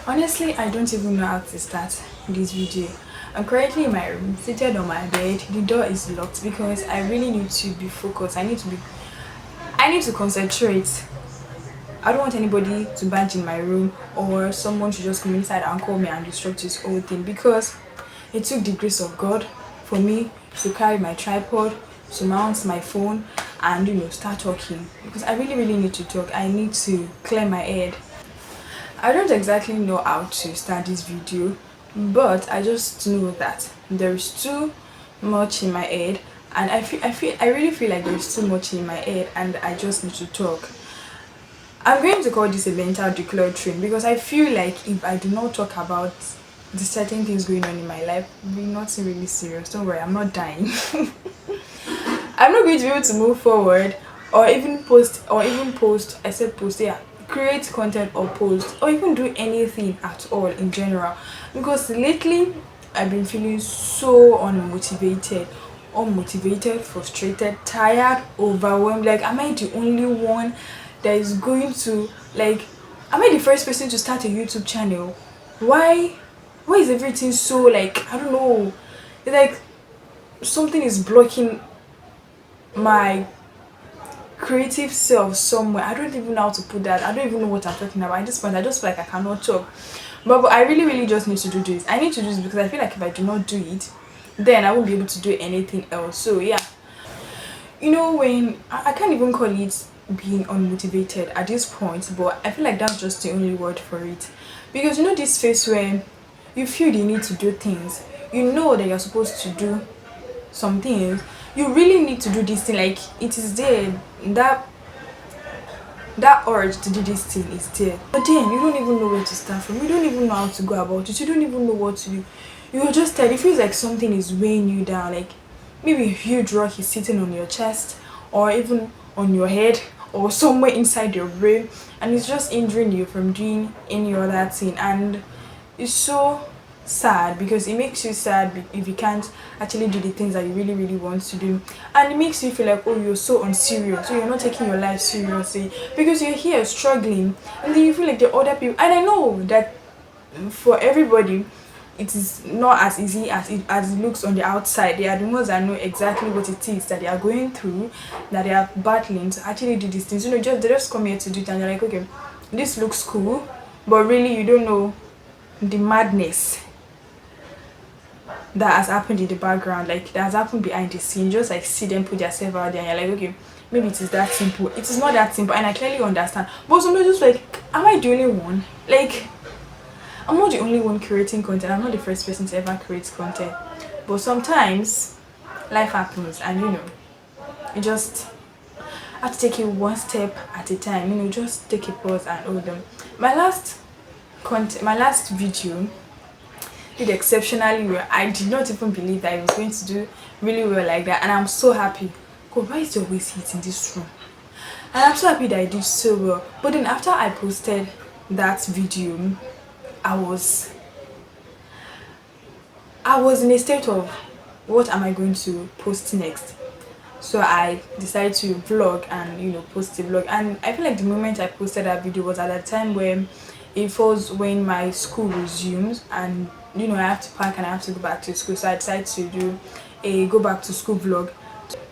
Honestly, I don't even know how to start this video. I'm currently in my room, seated on my bed. The door is locked because I really need to be focused. I need to concentrate. I don't want anybody to barge in my room or someone to just come inside and call me and disrupt this whole thing because it took the grace of God for me to carry my tripod, to mount my phone and start talking because I really need to talk. I need to clear my head. I don't exactly know how to start this video, but I just know that there is too much in my head, and I really feel like there's too much in my head, and I just need to talk. I'm going to call this a mental decluttering because I feel like if I do not talk about the certain things going on in my life, it'll be nothing really serious. Don't worry, I'm not dying. I'm not going to be able to move forward or even post, I said post, yeah, create content or post or even do anything at all in general because lately I've been feeling so unmotivated, frustrated, tired, overwhelmed. Like, am I the only one that is going to, like, am I the first person to start a YouTube channel? Why is everything so, like, I don't know, it's like something is blocking my creative self somewhere. I don't even know how to put that. I don't even know what I'm talking about. At this point, I just feel like I cannot talk. But I really just need to do this. I need to do this because I feel like if I do not do it, then I won't be able to do anything else. So yeah, when I can't even call it being unmotivated at this point, but I feel like that's just the only word for it. Because this phase where you feel the need to do things, you know that you're supposed to do some things, you really need to do this thing, like it is there, that urge to do this thing is there, but then you don't even know where to start from, you don't even know how to go about it, you don't even know what to do. You're just tired. It feels like something is weighing you down, like maybe a huge rock is sitting on your chest or even on your head or somewhere inside your brain, and it's just hindering you from doing any other thing. And it's so sad because it makes you sad if you can't actually do the things that you really want to do, and it makes you feel like, oh, you're so unserious, so you're not taking your life seriously because you're here struggling, and then you feel like the other people. And I know that for everybody it is not as easy as it looks on the outside. They are the ones that know exactly what it is that they are going through, that they are battling to actually do these things. They just come here to do it, and they're like, okay, this looks cool, but really you don't know the madness that has happened in the background, like that has happened behind the scene. Just like see them put themselves out there, and you're like, okay, maybe it is that simple. It is not that simple, and I clearly understand. But sometimes just like, am I the only one? Like, I'm not the only one creating content. I'm not the first person to ever create content. But sometimes life happens, and you just have to take it one step at a time. Just take a pause and hold them. My last video did exceptionally well. I did not even believe that I was going to do really well like that, and I'm so happy. God, why is there always heat in this room? And I'm so happy that I did so well. But then after I posted that video, I was I was in a state of, what am I going to post next? So I decided to vlog and post a vlog. And I feel like the moment I posted that video was at a time where it falls when my school resumes, and I have to pack and I have to go back to school. So I decided to do a go back to school vlog,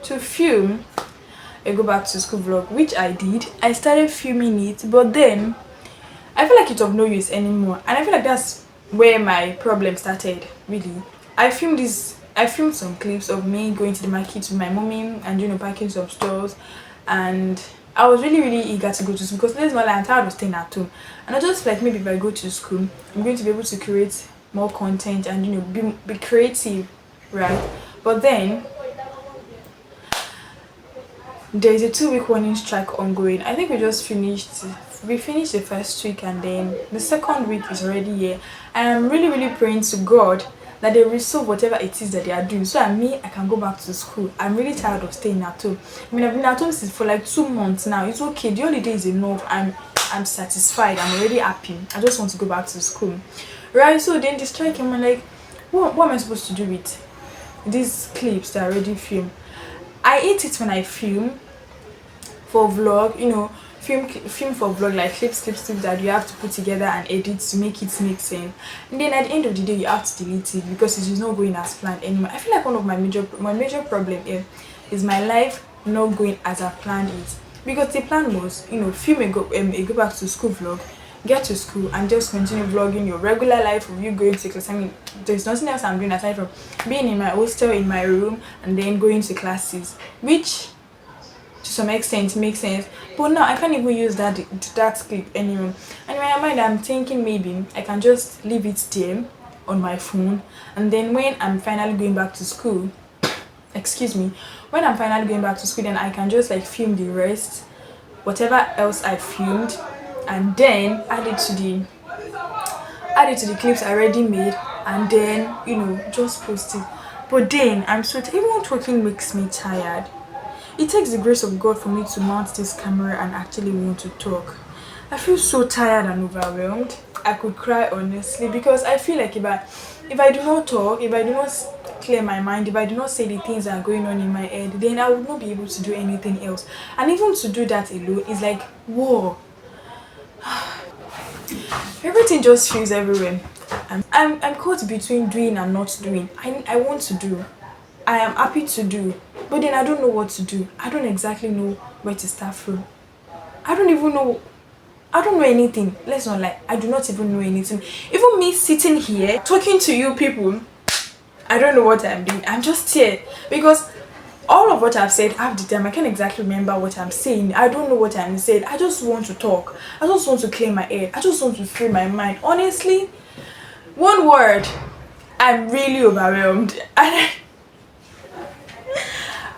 to film a go back to school vlog, which I did. I started filming it, but then I feel like it's of no use anymore, and I feel like that's where my problem started. Really, I filmed some clips of me going to the market with my mommy and packing some stores, and I was really eager to go to school because this while I'm tired of staying at home, and I just feel like maybe if I go to school, I'm going to be able to create more content and be creative, right? But then there is a 2 week warning strike ongoing. I think we finished the first week, and then the second week is already here. And I'm really praying to God that they resolve whatever it is that they are doing, so I can go back to school. I'm really tired of staying at home. I mean, I've been at home since for like 2 months now. It's okay, the holiday is enough. I'm satisfied, I'm already happy. I just want to go back to school, right? So then the strike, I'm like, what am I supposed to do with these clips that I already filmed? I hate it when I film for vlog, film for vlog, like clips that you have to put together and edit to make it make sense. And then at the end of the day, you have to delete it because it is not going as planned anymore. I feel like one of my major problem here is my life not going as I planned it. Because the plan was, film a go back to school vlog, get to school and just continue vlogging your regular life of you going to class. I mean, there's nothing else I'm doing aside from being in my hostel in my room and then going to classes, which to some extent makes sense. But now I can't even use that clip anymore. And in my mind, I'm thinking maybe I can just leave it there on my phone, and then when I'm finally going back to school, when I'm finally going back to school, then I can just like film the rest, whatever else I filmed, and then add it to the clips I already made, and then just post it. But then I'm so even talking makes me tired. It takes the grace of God for me to mount this camera and actually want to talk. I feel so tired and overwhelmed. I could cry honestly, because I feel like if I do not talk, if I do not clear my mind, if I do not say the things that are going on in my head, then I would not be able to do anything else. And even to do that alone is like, whoa. Everything just feels everywhere. I'm caught between doing and not doing. I want to do. I am happy to do. But then I don't know what to do. I don't exactly know where to start from. I don't know anything. Let's not lie. I do not even know anything. Even me sitting here talking to you people, I don't know what I'm doing. I'm just here because all of what I've said half the time I can't exactly remember what I'm saying. I don't know what I'm saying. I just want to talk. I just want to clear my head. I just want to free my mind. Honestly, one word, I'm really overwhelmed.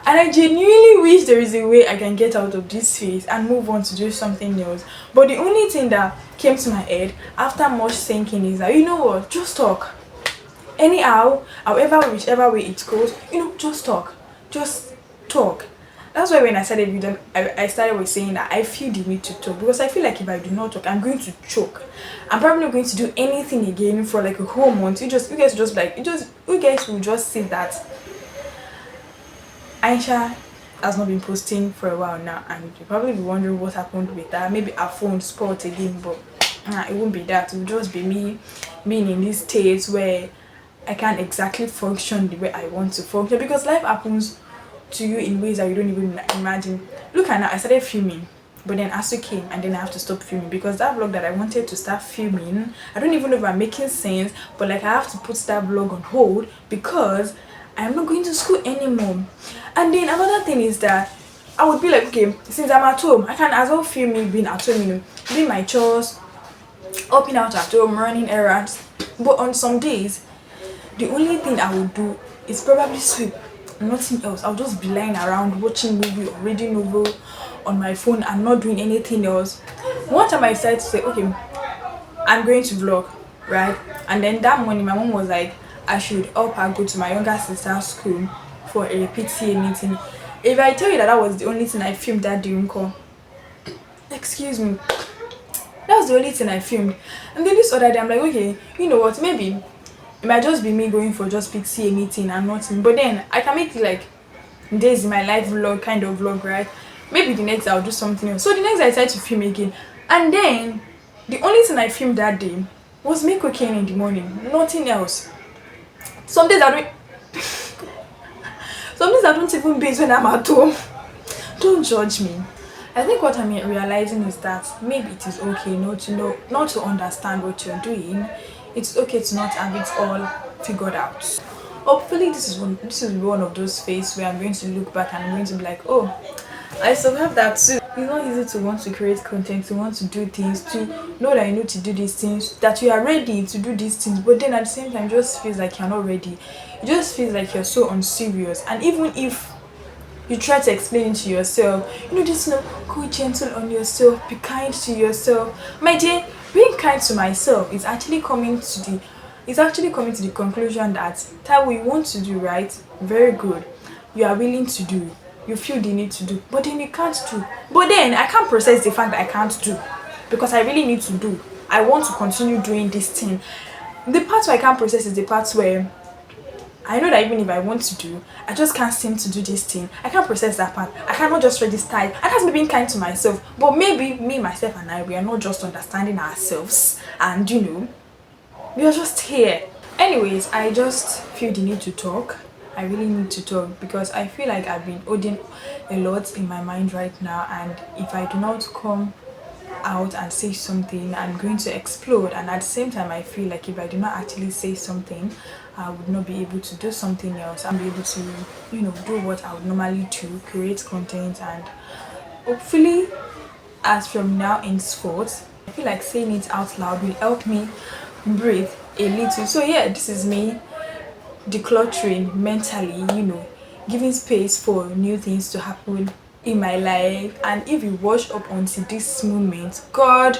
And I genuinely wish there is a way I can get out of this phase and move on to do something else. But the only thing that came to my head after much thinking is that, you know what, just talk. Anyhow, whichever way it goes, just talk. Just talk. That's why when I started video, I started with saying that I feel the need to talk, because I feel like if I do not talk, I'm going to choke. I'm probably not going to do anything again for like a whole month. You guys will just see that Aisha has not been posting for a while now, and you'll probably be wondering what happened with her. Maybe her phone spoiled again, but it won't be that. It will just be me being in this state where I can't exactly function the way I want to function, because life happens to you in ways that you don't even imagine. Look at now, I started filming, but then ASU came and then I have to stop filming because that vlog that I wanted to start filming, I don't even know if I'm making sense, but like I have to put that vlog on hold because I'm not going to school anymore. And then another thing is that I would be like, okay, since I'm at home, I can as well film me being at home, doing my chores, helping out at home, running errands. But on some days, the only thing I would do is probably sweep, nothing else. I'll just be lying around watching movie or reading novel on my phone and not doing anything else. One time I decided to say, okay, I'm going to vlog, right? And then that morning my mom was like, I should help her go to my younger sister's school for a PTA meeting. If I tell you that was the only thing I filmed that day, call, excuse me, that was the only thing I filmed. And then this other day I'm like, okay, you know what, maybe it might just be me going for just PTA meeting and nothing, but then I can make it like days in my life vlog kind of vlog, right? Maybe the next I'll do something else. So the next I decided to film again, and then the only thing I filmed that day was me cooking in the morning, nothing else. Some days I don't even bathe when I'm at home. Don't judge me. I think what I'm realizing is that maybe it is okay not to understand what you're doing. It's okay to not have it all figured out. Hopefully this is one of those phases where I'm going to look back and I'm going to be like, oh, I still have that too. It's not easy to want to create content, to want to do things, to know that you need to do these things, that you are ready to do these things, but then at the same time it just feels like you're not ready. It just feels like you're so unserious. And even if you try to explain it to yourself, just go gentle on yourself, be kind to yourself. My dear, being kind to myself is actually coming to the conclusion that what you want to do, right? Very good. You are willing to do. You feel the need to do, but then you can't do. But then I can't process the fact that I can't do, because I really need to do. I want to continue doing this thing. The part where I can't process is the part where I know that even if I want to do, I just can't seem to do this thing. I can't process that part. I cannot just register it. I can't be being kind to myself. But maybe me, myself, and I, we are not just understanding ourselves, and we are just here. Anyways, I just feel the need to talk. I really need to talk because I feel like I've been holding a lot in my mind right now, and if I do not come out and say something, I'm going to explode. And at the same time, I feel like if I do not actually say something, I would not be able to do something else. I'll be able to do what I would normally do, create content, and hopefully as from now henceforth, I feel like saying it out loud will help me breathe a little. So yeah, this is me decluttering mentally, giving space for new things to happen in my life. And if you watch up until this moment, God,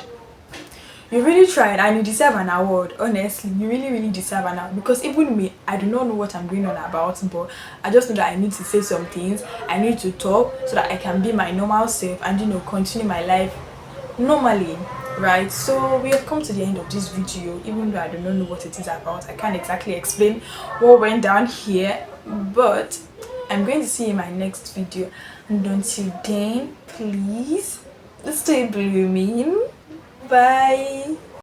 you really tried and you deserve an award. Honestly, you really, really deserve an award. Because even me, I do not know what I'm going on about, but I just know that I need to say some things. I need to talk so that I can be my normal self and continue my life normally, right? So we have come to the end of this video. Even though I do not know what it is about, I can't exactly explain what went down here, but I'm going to see you in my next video. And until then, please stay blooming. Bye.